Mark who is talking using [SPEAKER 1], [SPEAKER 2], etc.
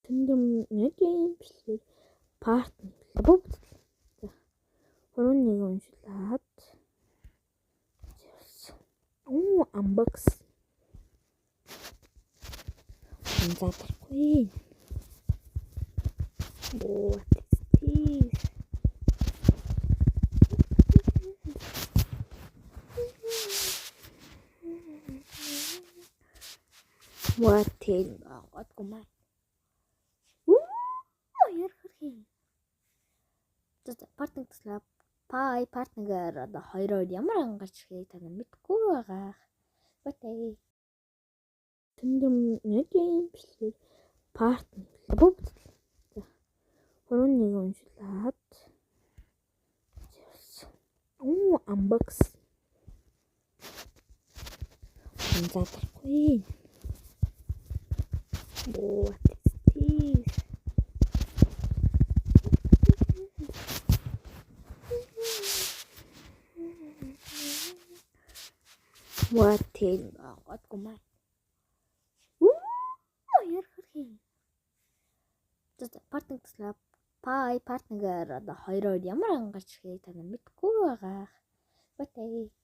[SPEAKER 1] Тэмдэмнүүдийн бичлэг part 1 бүгд 21 уншилаад unbox задрахгүй. What is this? What is what гомаа. Ярхах. Партнер туслаа. Партнер одоо хоёроор ямар ангарч ихийг та мэдгүй байгаа. Батай. Тэмдэмнүүдийн бичлэг part 1 бүгд 21 уншилаад unbox задрахгүй. What is this? What is what гомаа. Ярхах. Партнер туслаа. Партнер одоо хоёроор ямар ангарч ихийг та мэдгүй байгаа. Батай.